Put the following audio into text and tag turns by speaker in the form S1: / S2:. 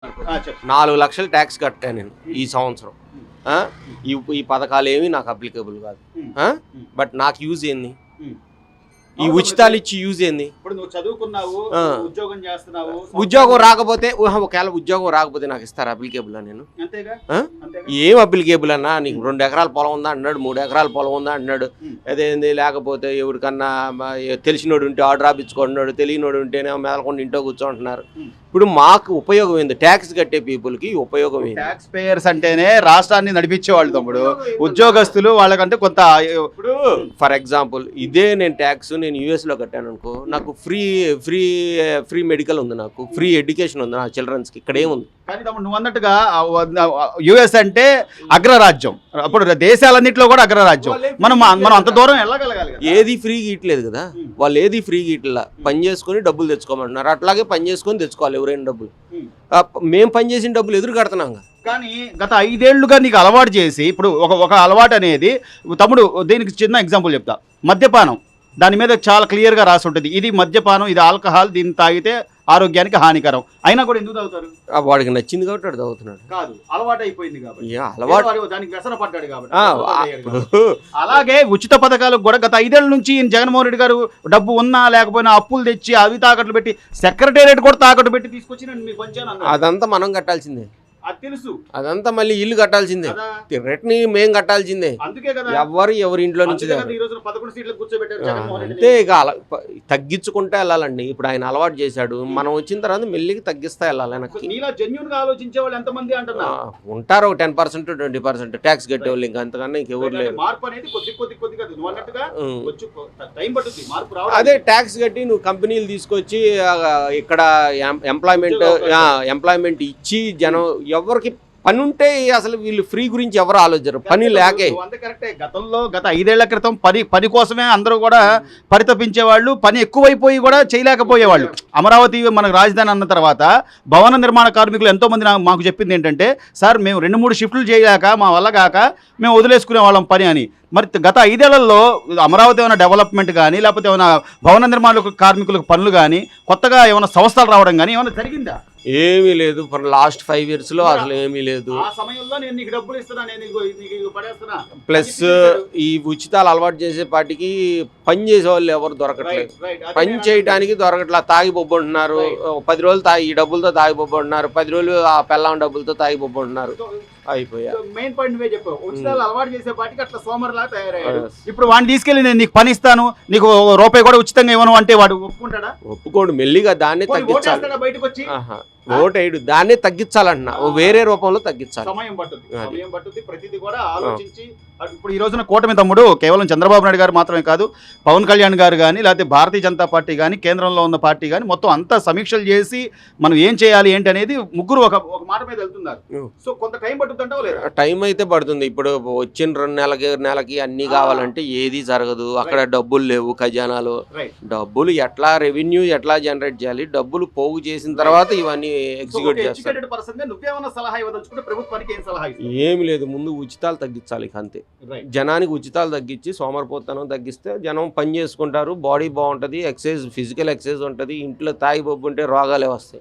S1: చెప్పు.
S2: 4 లక్షలు ట్యాక్స్ కట్టాను నేను ఈ సంవత్సరం. ఆ? ఈ పథకాలు ఏమి నాకు అప్లికబుల్ కాదు. బట్ నాకు యూజ్ ఏంది? ఈ ఉచితాలు ఇచ్చి యూజ్ ఏంది?
S1: ఇప్పుడు నువ్వు చదువుకున్నావు, ఉద్యోగం చేస్తున్నావు,
S2: ఉద్యోగం రాకపోతే ఒకవేళ ఉద్యోగం రాకపోతే నాకు ఇస్తారా అప్లికేబుల్ నేను?
S1: అంతేగా.
S2: ఏం అప్లికేబుల్ అన్నా? నీకు 2 ఎకరాల పొలం ఉందా అన్నాడు, 3 ఎకరాల పొలం ఉందా అన్నాడు. అదేంది లేకపోతే ఎవరికన్నా తెలిసినోడు ఉంటే ఆర్డర్ రాపించుకుంటున్నాడు, తెలియనోడు ఉంటేనే మెదలకుండా ఇంట్లో కూర్చోంటున్నారు. ఇప్పుడు మాకు ఉపయోగం ఏంది? ట్యాక్స్ కట్టే పీపుల్కి ఉపయోగం ఏంది?
S1: ట్యాక్స్ పేయర్స్ అంటేనే రాష్ట్రాన్ని నడిపించే వాళ్ళు తమ్ముడు. ఉద్యోగస్తులు వాళ్ళకంటే కొంత
S2: ఇప్పుడు ఫర్ ఎగ్జాంపుల్ ఇదే నేను ట్యాక్స్ నేను యూఎస్లో కట్టాను అనుకో, నాకు ఫ్రీ ఫ్రీ ఫ్రీ మెడికల్ ఉంది, నాకు ఫ్రీ ఎడ్యుకేషన్ ఉంది నా చిల్డ్రన్స్కి. ఇక్కడ ఏముంది?
S1: కానీ తమ్ముడు నువ్వు అన్నట్టుగా యుఎస్ అంటే అగ్రరాజ్యం, అప్పుడు దేశాలన్నింటిలో కూడా అగ్రరాజ్యం. మనం అంత దూరం వెళ్ళగలగాలి.
S2: ఏది ఫ్రీ గీయట్లేదు కదా వాళ్ళు, ఏది ఫ్రీ గీయట్లా. పని చేసుకొని డబ్బులు తెచ్చుకోమంటున్నారు. అట్లాగే పని చేసుకొని తెచ్చుకోవాలి ఎవరైనా డబ్బులు. మేము పని చేసిన డబ్బులు ఎదురు కడుతున్నాం.
S1: కానీ గత 5 ఏళ్లుగా నీకు అలవాటు చేసి ఇప్పుడు ఒక అలవాటు అనేది తమ్ముడు, దీనికి చిన్న ఎగ్జాంపుల్ చెప్తా. మద్యపానం, దాని మీద చాలా క్లియర్గా రాసి ఉంటుంది, ఇది మద్యపానం, ఇది ఆల్కహాల్, దీన్ని తాగితే ఆరోగ్యానికి హానికరం. అయినా కూడా ఎందుకు తాగుతారు?
S2: వాడికి నచ్చింది కాబట్టి వాడు తాగుతున్నాడు.
S1: కాదు, అలవాటు అయిపోయింది కాబట్టి, దానికి వ్యసన పడ్డాడు కాబట్టి. అలాగే ఉచిత పథకాలకు కూడా గత 5 ఏళ్ల నుంచి జగన్మోహన్ రెడ్డి గారు డబ్బు ఉన్నా లేకపోయినా అప్పులు తెచ్చి అవి తాకట్లు పెట్టి, సెక్రటేరియట్ కూడా తాకట్టు పెట్టి తీసుకొచ్చి నేను మీకు పంచాను.
S2: అదంతా మనం కట్టాల్సిందే.
S1: అది తెలుసు.
S2: అదంతా మళ్ళీ ఇల్లు కట్టాల్సిందే, రిటర్న్ మేము కట్టాల్సిందే.
S1: అందుకే కదా
S2: ఎవరి ఇంట్లో నుంచి. అంతే ఇక అలా తగ్గించుకుంటే వెళ్ళాలండి. ఇప్పుడు ఆయన అలవాటు చేశాడు, మనం వచ్చిన తర్వాత మెల్లికి తగ్గిస్తా వెళ్ళాలి.
S1: ఆలోచించే వాళ్ళు ఎంతమంది
S2: ఉంటారు? 10% 20% ట్యాక్స్ కట్టేవాళ్ళు. ఇంకా అంతకన్నా ఇంకెవరు లేరు. అదే ట్యాక్స్ కట్టి నువ్వు కంపెనీలు తీసుకొచ్చి ఇక్కడ ఎంప్లాయ్మెంట్ ఇచ్చి జనం ఎవరికి పని ఉంటే అసలు వీళ్ళు ఫ్రీ గురించి ఎవరు ఆలోచించరు, పని లేకే.
S1: గతంలో గత 5 ఏళ్ల క్రితం పని కోసమే అందరూ కూడా పరితపించేవాళ్ళు, పని ఎక్కువైపోయి కూడా చేయలేకపోయేవాళ్ళు. అమరావతి మనకు రాజధాని అన్న తర్వాత భవన నిర్మాణ కార్మికులు ఎంతోమంది మాకు చెప్పింది ఏంటంటే, సార్ మేము 2-3 షిఫ్ట్లు చేయలేక మా వల్ల కాక మేము వదిలేసుకునే వాళ్ళం పని అని. మరి గత 5 ఏళ్లలో అమరావతి ఏమైనా డెవలప్మెంట్ కానీ లేకపోతే ఏమైనా భవన నిర్మాణ కార్మికులకు పనులు కానీ కొత్తగా ఏమైనా సంస్థలు రావడం కానీ ఏమైనా జరిగిందా?
S2: ఏమీ లేదు. లాస్ట్ 5 yearsలో అసలు ఏమీ లేదు. ప్లస్ ఈ ఉచితాలు అలవాటు చేసే పాటికి పని చేసే వాళ్ళు ఎవరు దొరకట్లేదు. పని చేయడానికి దొరకట్లా. తాగి బొబ్బుంటున్నారు. 10 రోజులు ఈ డబ్బులతో తాగి బొబ్బుంటున్నారు, 10 రోజులు ఆ పెళ్ళాం డబ్బులతో తాగి బొబ్బుంటున్నారు. అయిపోయా.
S1: మెయిన్ పాయింట్ నువ్వే చెప్పావు. ఉచితాలు అలవాటు చేసే పాటికి అట్లా సోమరిలా తయారయ్యాడు. ఇప్పుడు వాడిని తీసుకెళ్ళి నేను నీకు పని ఇస్తాను, నీకు రూపాయి కూడా ఉచితంగా ఇవ్వను అంటే వాడు ఒప్పుకుంటాడా?
S2: ఒప్పుకోడు. మెల్లిగా దాన్ని తగ్గించాలి.
S1: బయటకు వచ్చి
S2: ఓటేడు దాన్ని తగ్గించాలన్నా వేరే రూపంలో తగ్గించాలి.
S1: సమయం పట్టుద్ది. ప్రతిదీ కూడా ఆలోచించి. ఇప్పుడు ఈ రోజున కూటమి తమ్ముడు కేవలం చంద్రబాబు నాయుడు గారు మాత్రమే కాదు, పవన్ కళ్యాణ్ గారు కానీ లేకపోతే భారతీయ జనతా పార్టీ కానీ కేంద్రంలో ఉన్న పార్టీ కానీ మొత్తం అంతా సమీక్షలు చేసి మనం ఏం చేయాలి ఏంటి అనేది ముగ్గురు ఒక మాట మీద వెళ్తున్నారు. సో కొంత టైం పట్టుద్ది అంటావు లేదా?
S2: టైం అయితే పడుతుంది. ఇప్పుడు వచ్చిన 2 నెలలకి అన్ని కావాలంటే ఏది జరగదు. అక్కడ డబ్బులు లేవు ఖజానాలో. డబ్బులు ఎట్లా రెవెన్యూ ఎట్లా జనరేట్ చేయాలి, డబ్బులు పోగు చేసిన తర్వాత ఇవన్నీ ఎగ్జిక్యూట్ చేస్తారు. ఏమి లేదు, ముందు ఉచితాలు తగ్గించాలి. అంతే. జనానికి ఉచితాలు తగ్గించి సోమరిపోతనం తగ్గిస్తే జనం పని చేసుకుంటారు, బాడీ బాగుంటుంది, ఎక్సర్సైజ్ ఫిజికల్ ఎక్సర్సైజ్ ఉంటుంది. ఇంట్లో తాగి బొబ్బు ఉంటే రోగాలే వస్తాయి.